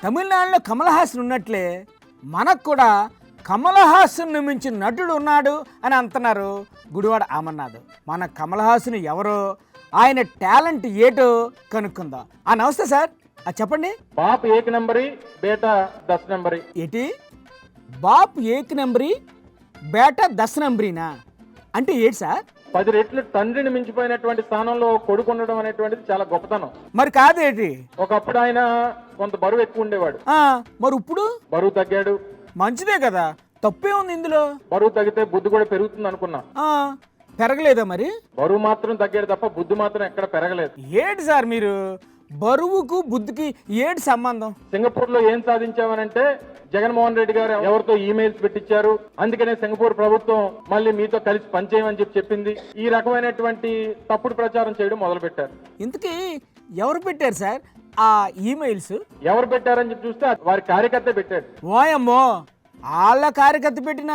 తమిళనాడులో కమల్ హాసన్ ఉన్నట్లే మనకు కూడా కమల్ హాసన్ మించిన నటుడు ఉన్నాడు అని అంటున్నారు గుడివాడ అమర్నాథ్. మన కమల్ హాసన్ ఎవరో, ఆయన టాలెంట్ ఏటో కనుక్కుందాం. నమస్తే సార్, చెప్పండి. బాప్ ఏక్ నంబరి బేటా 10 నంబరి. ఏంటి బాప్ ఏక్ నంబరి బేటా 10 నంబరీనా అంటే ఏంటి సార్? 10 రెట్లు తండ్రిని మించిపోయినటువంటి స్థానంలో కొడుకు ఉండడం అనేటువంటిది చాలా గొప్పతనం. మరి కాదేంటి? ఒకప్పుడు ఆయన కొంత బరువు ఎక్కువ ఉండేవాడు. మరి ఇప్పుడు బరువు తగ్గాడు. మంచిదే కదా, తప్పే ఉంది ఇందులో. బరువు తగ్గితే బుద్ధి కూడా పెరుగుతుంది అనుకున్నా. పెరగలేదా మరి? బరువు మాత్రం తగ్గాడు తప్ప బుద్ధి మాత్రం ఎక్కడ పెరగలేదు. ఏంటి సార్ మీరు, బరువుకు బుద్ధికి ఏంటి సంబంధం? సింగపూర్ లో ఏం సాధించామనంటే జగన్మోహన్ రెడ్డి గారు ఎవరితో ఈమెయిల్స్ పెట్టించారు, అందుకనే సింగపూర్ ప్రభుత్వం మళ్ళీ మీతో కలిసి పనిచేయమని చెప్పింది. ఈ రకమైనటువంటి తప్పుడు ప్రచారం చేయడం మొదలు పెట్టారు. ఇంతకీ ఎవరు పెట్టారు సార్ ఆ ఈమెయిల్స్? ఎవరు పెట్టారని చెప్పి చూస్తే వారి కార్యకర్త పెట్టాడు. ఓయమ్మో, వాళ్ళ కార్యకర్త పెట్టిన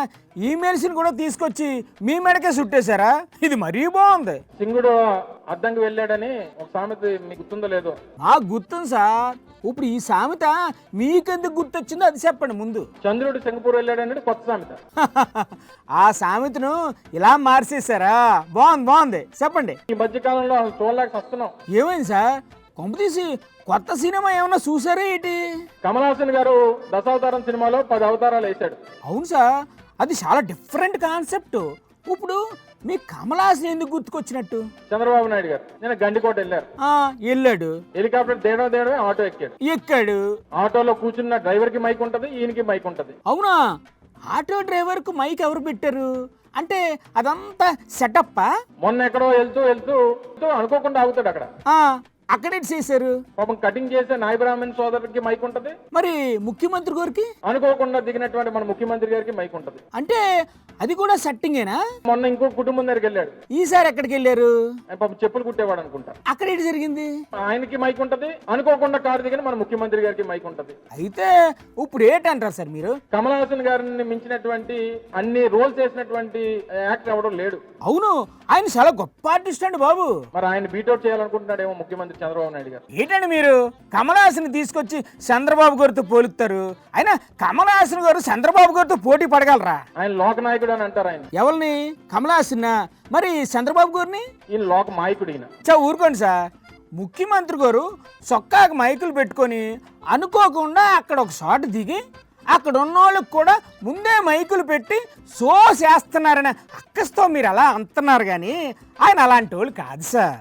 ఈమెయిల్స్ కూడా తీసుకొచ్చి మీ మెడకే చుట్టేశారా? ఇది మరీ బాగుంది. సింగుడు అద్దంకి వెళ్ళాడని ఒక సామెత మీకు గుర్తుందో లేదో? గుర్తుంది సార్. ఇప్పుడు ఈ సామెత మీకెందుకు గుర్తొచ్చిందో అది చెప్పండి ముందు. చంద్రుడు సింగపూర్ వెళ్ళాడనేది కొత్త సామెత. ఆ సామెతను ఇలా మార్చేశారా? బాగుంది చెప్పండి. ఈ మధ్య కాలంలో చూడలేక వస్తున్నాం. ఏమైంది సార్? కొంపతీసి కొత్త సినిమా ఏమన్నా చూసారా ఏంటి? కమల్ హాసన్ గారు 10 అవతారం సినిమాలో 10 అవతారాలు వేశాడు. అవును సార్, అది చాలా డిఫరెంట్ కాన్సెప్ట్. ఇప్పుడు మీ కమల్ హాసన్ ఎందుకు గుర్తుకొచ్చినట్టు? చంద్రబాబు నాయుడు గారు నేను గండికోట వెళ్ళాడు. హెలికాప్టర్ దేడమే ఆటో ఎక్కాడు. ఆటోలో కూర్చున్న డ్రైవర్ కి మైక్ ఉంటది, ఈయనకి మైక్ ఉంటది. అవునా? ఆటో డ్రైవర్ కు మైక్ ఎవరు పెట్టారు? అంటే అదంతా సెటప్పా? మొన్న ఎక్కడో వెళ్తూ అనుకోకుండా ఆగుతాడు అక్కడ. అక్కడే చేశారు. పాపం కటింగ్ చేసే నాయ బ్రాహ్మణ్ సోదరుడికి మైక్ ఉంటది. మరి ముఖ్యమంత్రి గారికి అనుకోకుండా దిగినటువంటి మన ముఖ్యమంత్రి గారికి మైక్ ఉంటది. అంటే అది కూడా సెట్టింగేనా? మొన్న ఇంకో కుటుంబం దగ్గరికి వెళ్ళాడు. ఈసారి ఎక్కడికి వెళ్ళారు? పాపం చెప్పులు కుట్టేవాడు అనుకుంటా. అక్కడ ఏంటి జరిగింది? ఆయనకి మైక్ ఉంటది, అనుకోకుండా కారు దిగిన మన ముఖ్యమంత్రి గారికి మైక్ ఉంటది. అయితే ఇప్పుడు ఏంటంటారు సార్ మీరు? కమల్ హాసన్ గారిని మించినటువంటి అన్ని రోల్స్ చేసినటువంటి యాక్టర్ ఎవడో లేడు. అవును, ఆయన చాలా గొప్ప ఆర్టిస్ట్ అండి బాబు. మరి ఆయన బీటౌట్ చేయాలనుకుంటున్నాడేమో ముఖ్యమంత్రి చంద్రబాబు నాయుడు గారు. ఏంటండి మీరు కమల్ హాసన్ తీసుకొచ్చి చంద్రబాబు గారితో పోలుస్తారు? అయినా కమల్ హాసన్ గారు చంద్రబాబు గారితో పోటీ పడగలరా? ఆయన లోకనాయకుడు అని అంటారు. ఆయన ఎవరిని? కమల్ హాసన్. మరి చంద్రబాబు గారిని? ఈయన లోక మాయకుడు. ఈయన ఊరుకోండి సార్. ముఖ్యమంత్రి గారు చొక్కాకి మైకులు పెట్టుకొని అనుకోకుండా అక్కడ ఒక షాట్ దిగి అక్కడ ఉన్న వాళ్ళకి కూడా ముందే మైకులు పెట్టి షో చేస్తున్నారనే అక్కస్తో మీరు అలా అంటున్నారు, కానీ ఆయన అలాంటి వాళ్ళు కాదు సార్.